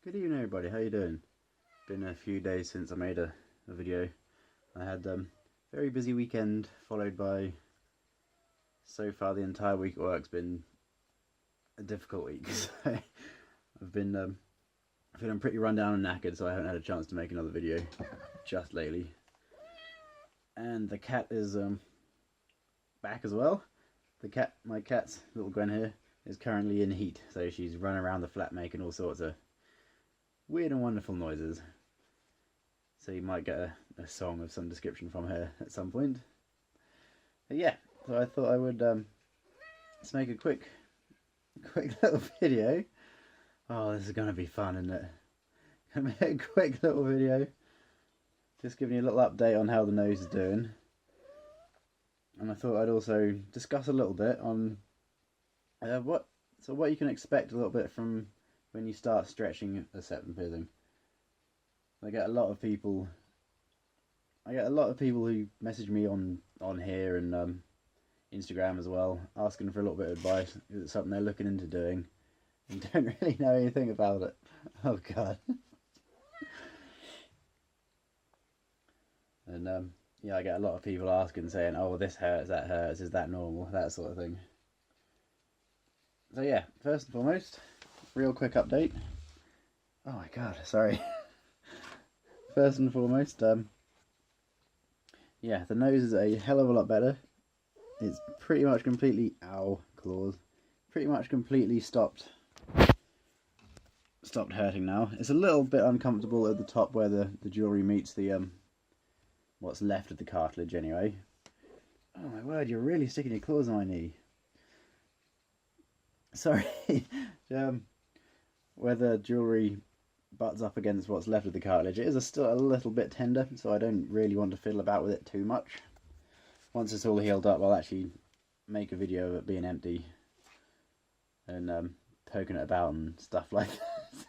Good evening everybody, how you doing? Been a few days since I made a video. I had a very busy weekend followed by, so far the entire week at work's been a difficult week. So I've been feeling pretty run down and knackered, so I haven't had a chance to make another video just lately. And the cat is back as well. My cat's, little Gwen here, is currently in heat, so she's running around the flat making all sorts of weird and wonderful noises. So you might get a song of some description from her at some point. But yeah, so I thought I would let's make a quick little video. Oh, this is gonna be fun, isn't it? Gonna make a quick little video, just giving you a little update on how the nose is doing. And I thought I'd also discuss a little bit on what you can expect a little bit from when you start stretching a septum piercing. I get a lot of people who message me on here and Instagram as well, asking for a little bit of advice. It's something they're looking into doing and don't really know anything about it. Oh god. And yeah, I get a lot of people asking, saying, oh, this hurts, that hurts, is that normal, that sort of thing. So yeah, first and foremost, real quick update. Oh my god, sorry. First and foremost, yeah, the nose is a hell of a lot better. It's pretty much completely, ow, claws, pretty much completely stopped hurting now. It's a little bit uncomfortable at the top where the jewellery meets the what's left of the cartilage anyway. Oh my word, you're really sticking your claws on my knee. Sorry. Where the jewellery butts up against what's left of the cartilage, it is still a little bit tender, so I don't really want to fiddle about with it too much. Once it's all healed up, I'll actually make a video of it being empty and poking it about and stuff like that.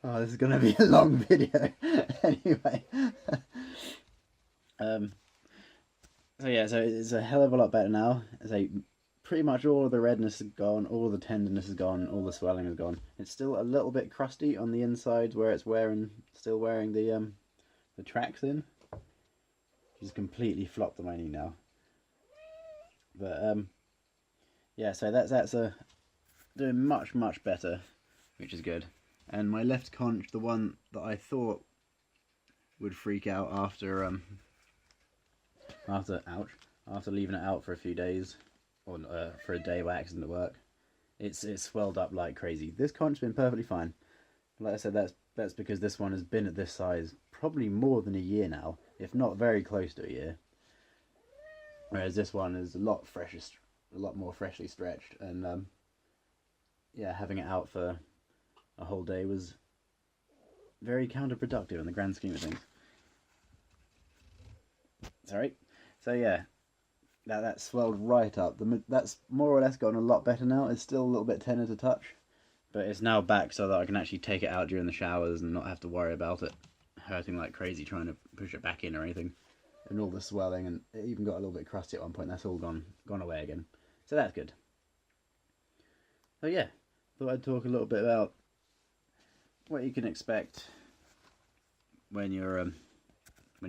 Oh, this is going to be a long video. Anyway. So yeah, so it's a hell of a lot better now. Pretty much all of the redness is gone, all of the tenderness is gone, all the swelling is gone. It's still a little bit crusty on the insides where it's still wearing the tracks in. She's completely flopped on my knee now. But yeah, so that's doing much better, which is good. And my left conch, the one that I thought would freak out after leaving it out for a few days, or for a day by accident at work, it's swelled up like crazy. This conch's been perfectly fine. Like I said, that's because this one has been at this size probably more than a year now, if not very close to a year. Whereas this one is a lot more freshly stretched, and yeah, having it out for a whole day was very counterproductive in the grand scheme of things. Sorry. So yeah, that swelled right up. That's more or less gotten a lot better now. It's still a little bit tender to touch, but it's now back so that I can actually take it out during the showers and not have to worry about it hurting like crazy trying to push it back in or anything. And all the swelling, and it even got a little bit crusty at one point. That's all gone away again. So that's good. So yeah, thought I'd talk a little bit about what you can expect when you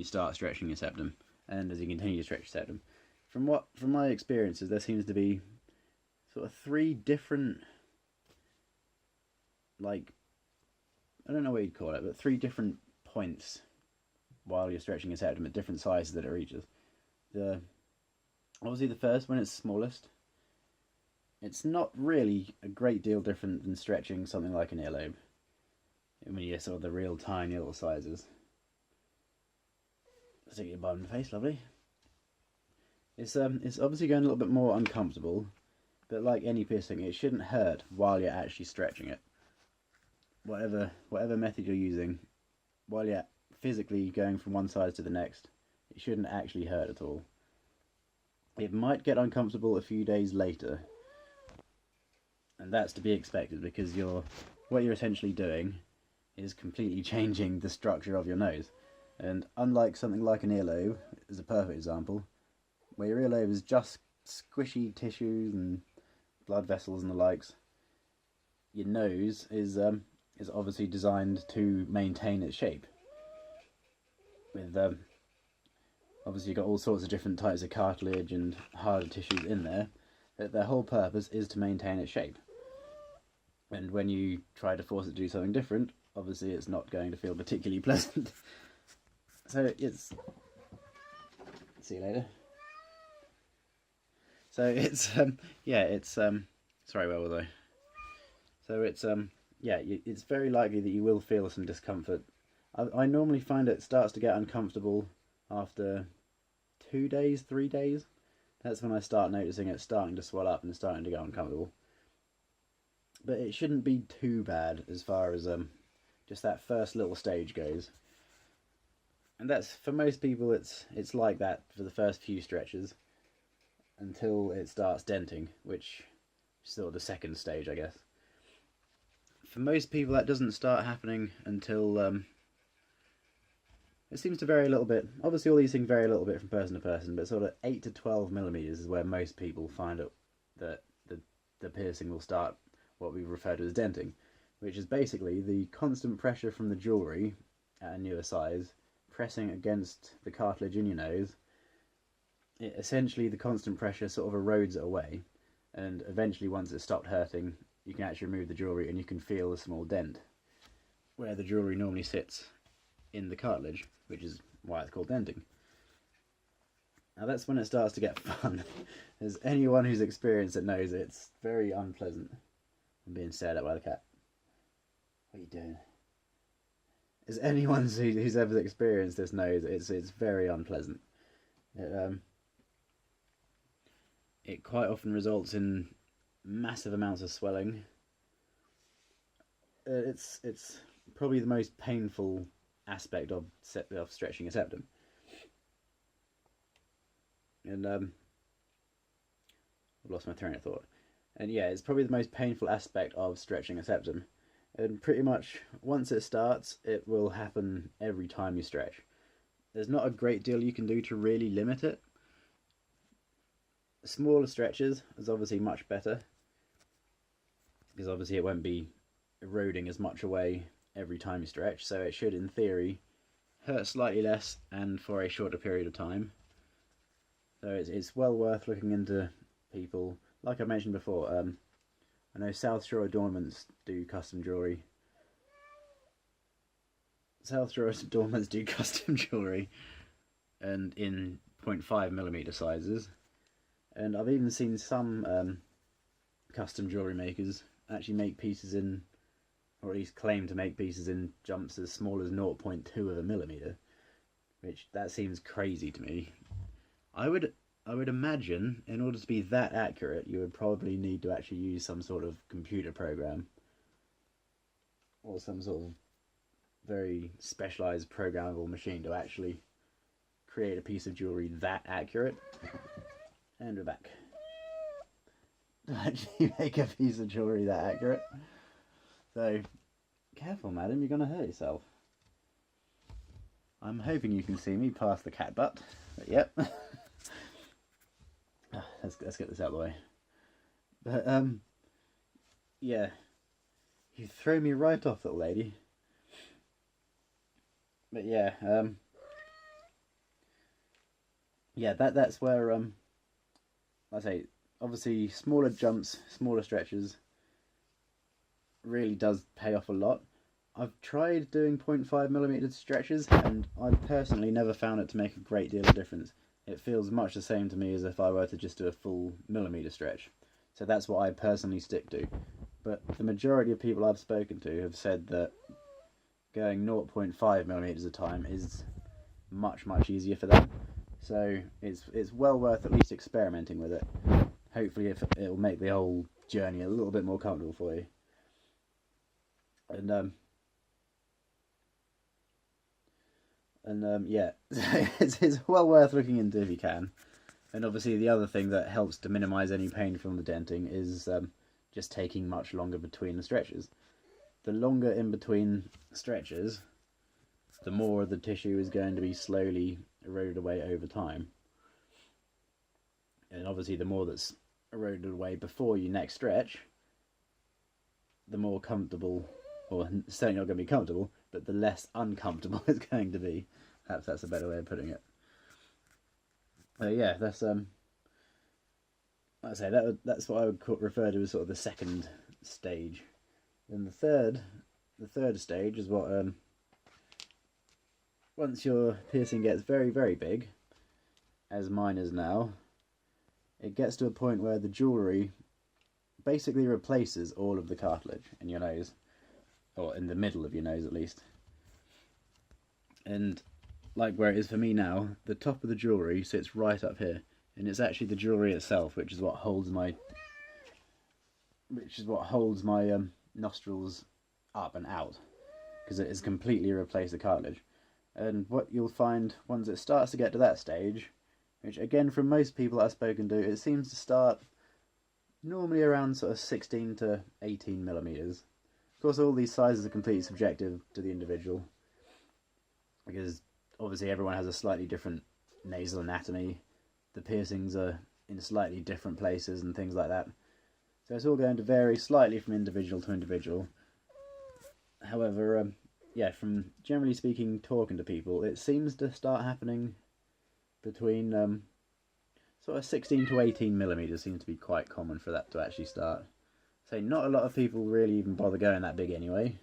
start stretching your septum, and as you continue to stretch your septum. From my experiences, there seems to be sort of three different, like, I don't know what you'd call it, but three different points while you're stretching your septum at different sizes that it reaches. Obviously the first, when it's smallest, it's not really a great deal different than stretching something like an earlobe. When you're sort of the real tiny little sizes. Stick your bum in the face, lovely. It's obviously going a little bit more uncomfortable, but like any piercing, it shouldn't hurt while you're actually stretching it. Whatever method you're using, while you're physically going from one side to the next, it shouldn't actually hurt at all. It might get uncomfortable a few days later, and that's to be expected because what you're essentially doing is completely changing the structure of your nose. And unlike something like an earlobe, is a perfect example, where your earlobe is just squishy tissues and blood vessels and the likes, your nose is obviously designed to maintain its shape. With obviously you've got all sorts of different types of cartilage and harder tissues in there. But their whole purpose is to maintain its shape. And when you try to force it to do something different, obviously it's not going to feel particularly pleasant. So it's... See you later. So it's yeah, it's sorry, where was I? So it's yeah, it's very likely that you will feel some discomfort. I normally find it starts to get uncomfortable after 2 days, 3 days. That's when I start noticing it starting to swell up and starting to get uncomfortable. But it shouldn't be too bad as far as just that first little stage goes. And that's, for most people, it's like that for the first few stretches until it starts denting, which is sort of the second stage, I guess. For most people, that doesn't start happening until it seems to vary a little bit. Obviously, all these things vary a little bit from person to person, but sort of 8 to 12 millimeters is where most people find it that the piercing will start what we refer to as denting, which is basically the constant pressure from the jewellery at a newer size pressing against the cartilage in your nose. Essentially, the constant pressure sort of erodes it away, and eventually, once it's stopped hurting, you can actually remove the jewellery and you can feel a small dent where the jewellery normally sits in the cartilage, which is why it's called denting. Now that's when it starts to get fun. As anyone who's experienced it knows, it's very unpleasant. I'm being stared at by the cat. What are you doing? As anyone who's ever experienced this knows, it's very unpleasant. It quite often results in massive amounts of swelling. It's probably the most painful aspect of stretching a septum. And I've lost my train of thought. And yeah, it's probably the most painful aspect of stretching a septum. And pretty much once it starts, it will happen every time you stretch. There's not a great deal you can do to really limit it. Smaller stretches is obviously much better, because obviously it won't be eroding as much away every time you stretch, so it should, in theory, hurt slightly less and for a shorter period of time. So it's well worth looking into people. Like I mentioned before, I know South Shore Adornments do custom jewellery. South Shore Adornments do custom jewellery, and in 0.5mm sizes. And I've even seen some custom jewellery makers actually make pieces in, or at least claim to make pieces in jumps as small as 0.2 of a millimeter, which that seems crazy to me. I would imagine in order to be that accurate, you would probably need to actually use some sort of computer program or some sort of very specialized programmable machine to actually create a piece of jewellery that accurate. And we're back. To actually make a piece of jewellery that accurate. So, careful madam, you're going to hurt yourself. I'm hoping you can see me past the cat butt. But yep. Let's get this out of the way. But yeah, you throw me right off, little lady. But yeah, yeah, that's where like I say, obviously smaller jumps, smaller stretches really does pay off a lot. I've tried doing 0.5mm stretches, and I've personally never found it to make a great deal of difference. It feels much the same to me as if I were to just do a full millimetre stretch. So that's what I personally stick to. But the majority of people I've spoken to have said that going 0.5mm at a time is much easier for them. So it's well worth at least experimenting with it. Hopefully it'll make the whole journey a little bit more comfortable for you. And yeah, it's well worth looking into if you can. And obviously the other thing that helps to minimise any pain from the denting is just taking much longer between the stretches. The longer in between stretches, the more the tissue is going to be slowly eroded away over time. And obviously the more that's eroded away before you next stretch, the more comfortable, or certainly not going to be comfortable, but the less uncomfortable it's going to be. Perhaps that's a better way of putting it. Yeah, that's like I say, that's what I would refer to as sort of the second stage. Then the third stage is what once your piercing gets very, very big, as mine is now, it gets to a point where the jewellery basically replaces all of the cartilage in your nose, or in the middle of your nose at least. And like where it is for me now, the top of the jewellery sits right up here, and it's actually the jewellery itself which is what holds my nostrils up and out, because it has completely replaced the cartilage. And what you'll find once it starts to get to that stage, which again from most people I've spoken to, it seems to start normally around sort of 16 to 18 millimeters. Of course, all these sizes are completely subjective to the individual, because obviously everyone has a slightly different nasal anatomy. The piercings are in slightly different places and things like that. So it's all going to vary slightly from individual to individual. However, yeah, from generally speaking, talking to people, it seems to start happening between sort of 16 to 18 millimeters seems to be quite common for that to actually start. So not a lot of people really even bother going that big anyway,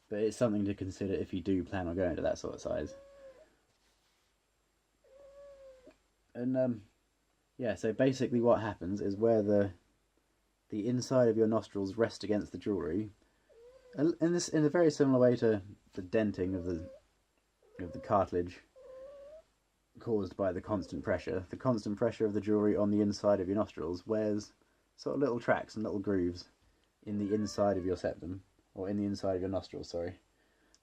but it's something to consider if you do plan on going to that sort of size. And yeah, so basically what happens is where the inside of your nostrils rest against the jewellery, in a very similar way to the denting of the cartilage caused by the constant pressure. The constant pressure of the jewellery on the inside of your nostrils wears sort of little tracks and little grooves in the inside of your septum, or in the inside of your nostrils, sorry.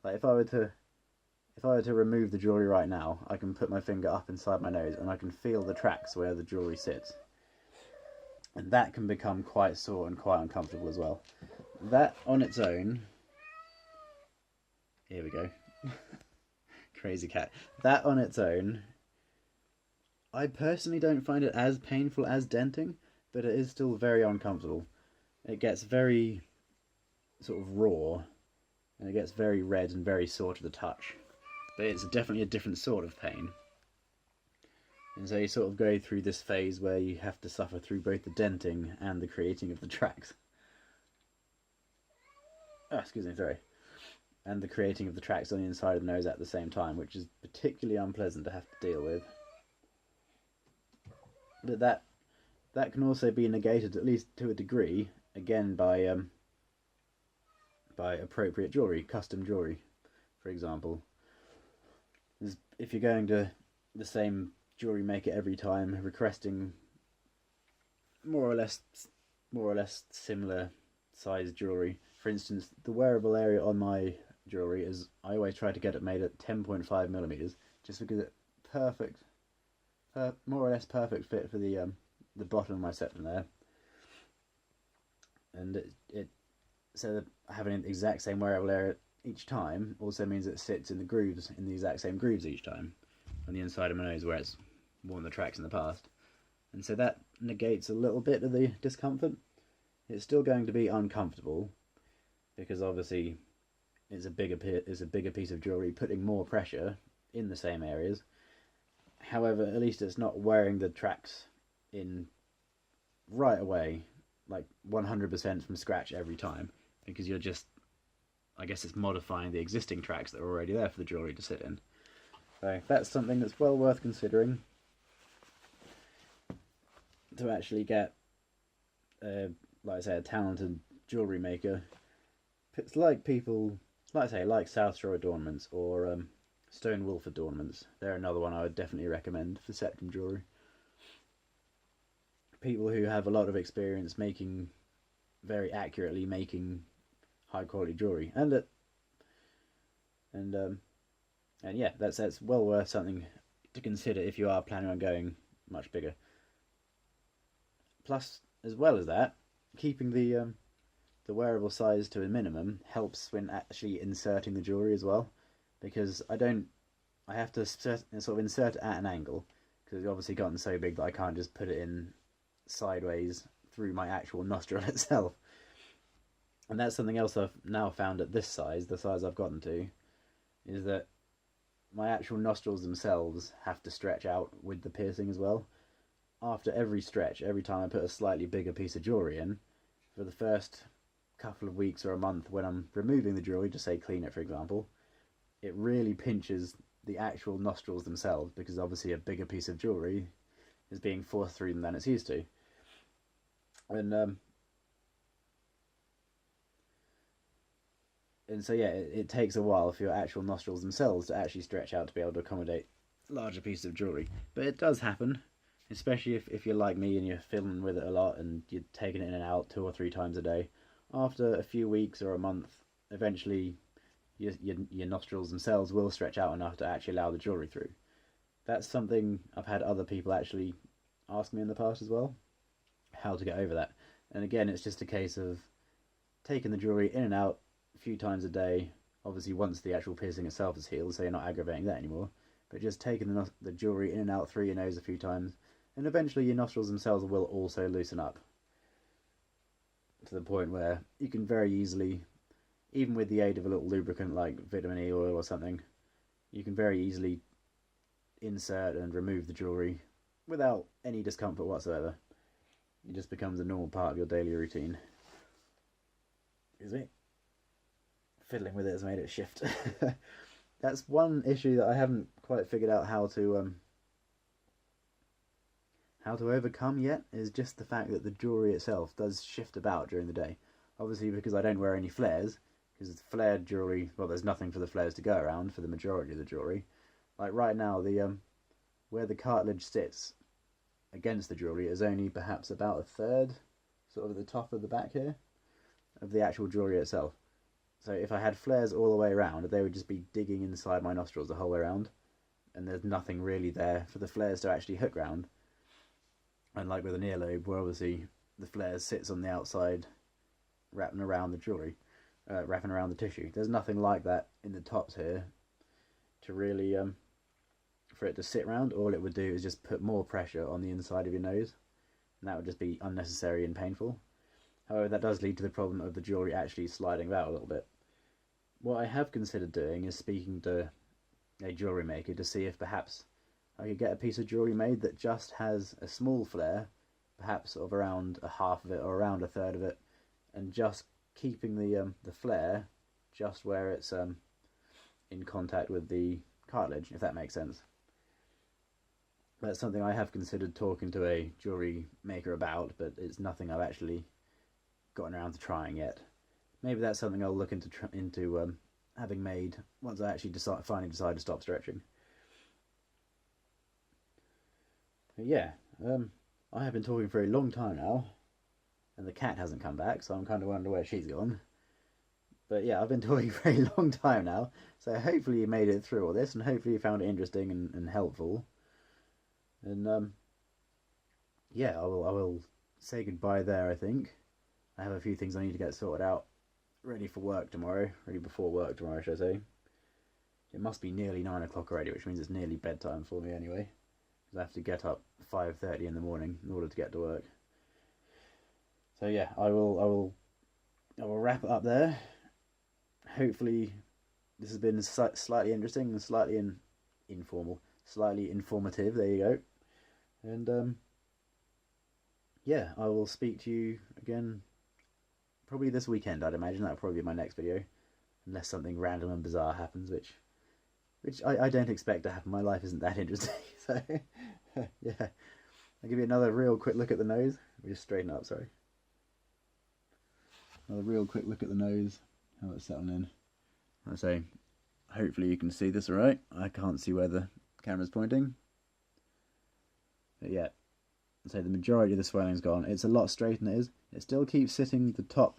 Like if I were to remove the jewellery right now, I can put my finger up inside my nose and I can feel the tracks where the jewellery sits. And that can become quite sore and quite uncomfortable as well. That on its own, here we go, crazy cat. That on its own, I personally don't find it as painful as denting, but it is still very uncomfortable. It gets very sort of raw, and it gets very red and very sore to the touch. But it's definitely a different sort of pain. And so you sort of go through this phase where you have to suffer through both the denting and the creating of the tracks. Oh, excuse me, sorry. And the creating of the tracks on the inside of the nose at the same time, which is particularly unpleasant to have to deal with. But that can also be negated, at least to a degree, again by appropriate jewellery, custom jewellery, for example. If you're going to the same jewellery maker every time, requesting more or less similar sized jewellery. For instance, the wearable area on my jewellery is, I always try to get it made at 10.5 millimeters, just because it's perfect, more or less perfect fit for the bottom of my septum there. And so that having the exact same wearable area each time also means it sits in the grooves, in the exact same grooves each time on the inside of my nose where it's worn the tracks in the past. And so that negates a little bit of the discomfort. It's still going to be uncomfortable because obviously it's a bigger piece of jewellery putting more pressure in the same areas. However, at least it's not wearing the tracks in right away, like 100% from scratch every time, because you're just, I guess it's modifying the existing tracks that are already there for the jewellery to sit in. So that's something that's well worth considering, to actually get, like I say, a talented jewellery maker. It's like people, like I say, like South Shore adornments or Stone Wolf adornments. They're another one I would definitely recommend for septum jewellery. People who have a lot of experience making, very accurately making high quality jewellery, and yeah, that's well worth something to consider if you are planning on going much bigger. Plus, as well as that, keeping the wearable size to a minimum helps when actually inserting the jewellery as well, because I have to sort of insert it at an angle, because it's obviously gotten so big that I can't just put it in sideways through my actual nostril itself. And that's something else I've now found at this size, the size I've gotten to, is that my actual nostrils themselves have to stretch out with the piercing as well. After every stretch, every time I put a slightly bigger piece of jewellery in, for the first couple of weeks or a month when I'm removing the jewellery, just say clean it for example, it really pinches the actual nostrils themselves, because obviously a bigger piece of jewellery is being forced through them than it's used to. And so yeah, it takes a while for your actual nostrils themselves to actually stretch out to be able to accommodate larger pieces of jewellery. But it does happen, especially if you're like me and you're fiddling with it a lot and you're taking it in and out 2 or 3 times a day. After a few weeks or a month, eventually your nostrils themselves will stretch out enough to actually allow the jewellery through. That's something I've had other people actually ask me in the past as well, how to get over that. And again, it's just a case of taking the jewellery in and out a few times a day, obviously once the actual piercing itself is healed, so you're not aggravating that anymore, but just taking the jewellery in and out through your nose a few times, and eventually your nostrils themselves will also loosen up to the point where you can very easily, even with the aid of a little lubricant like vitamin E oil or something, you can very easily insert and remove the jewellery without any discomfort whatsoever. It just becomes a normal part of your daily routine. Excuse me. Fiddling with it has made it shift. That's one issue that I haven't quite figured out how to overcome yet, is just the fact that the jewellery itself does shift about during the day. Obviously because I don't wear any flares, because it's flared jewellery, well, there's nothing for the flares to go around for the majority of the jewellery. Like right now, the where the cartilage sits against the jewellery is only perhaps about a third, sort of at the top of the back here, of the actual jewellery itself. So if I had flares all the way around, they would just be digging inside my nostrils the whole way around, and there's nothing really there for the flares to actually hook round. And like with an earlobe, where obviously the flares sits on the outside, wrapping around the jewellery, wrapping around the tissue. There's nothing like that in the tops here to really, for it to sit round. All it would do is just put more pressure on the inside of your nose, and that would just be unnecessary and painful. However, that does lead to the problem of the jewellery actually sliding about a little bit. What I have considered doing is speaking to a jewellery maker to see if perhaps I could get a piece of jewellery made that just has a small flare, perhaps of around a half of it or around a third of it, and just keeping the flare just where it's in contact with the cartilage, if that makes sense. That's something I have considered talking to a jewellery maker about, but it's nothing I've actually gotten around to trying yet. Maybe that's something I'll look into having made once I actually finally decide to stop stretching. But yeah, I have been talking for a long time now, and the cat hasn't come back, so I'm kind of wondering where she's gone. But yeah, I've been talking for a long time now, so hopefully you made it through all this, and hopefully you found it interesting and helpful. And yeah, I will say goodbye there, I think. I have a few things I need to get sorted out, ready for work tomorrow, ready before work tomorrow, should I say. It must be nearly 9 o'clock already, which means it's nearly bedtime for me anyway, because I have to get up 5:30 in the morning in order to get to work. So yeah, I will wrap it up there. Hopefully this has been slightly interesting and slightly informal, slightly informative, there you go. And yeah, I will speak to you again probably this weekend, I'd imagine. That'll probably be my next video, unless something random and bizarre happens, which I don't expect to happen. My life isn't that interesting. So yeah, I'll give you another real quick look at the nose. We'll just straighten up, sorry. Another real quick look at the nose, how it's settling in. I say, hopefully you can see this alright. I can't see where the camera's pointing. But yeah, so the majority of the swelling's gone. It's a lot straighter than it is. It still keeps sitting, the top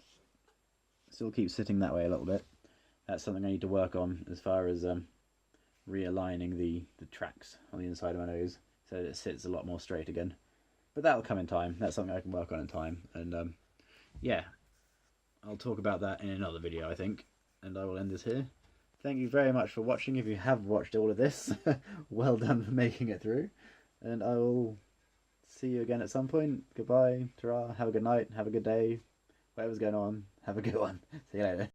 still keeps sitting that way a little bit. That's something I need to work on as far as realigning the tracks on the inside of my nose so that it sits a lot more straight again. But that'll come in time. That's something I can work on in time. And yeah, I'll talk about that in another video, I think. And I will end this here. Thank you very much for watching. If you have watched all of this, well done for making it through. And I will see you again at some point. Goodbye, ta-ra, have a good night, have a good day, whatever's going on. Have a good one. See you later.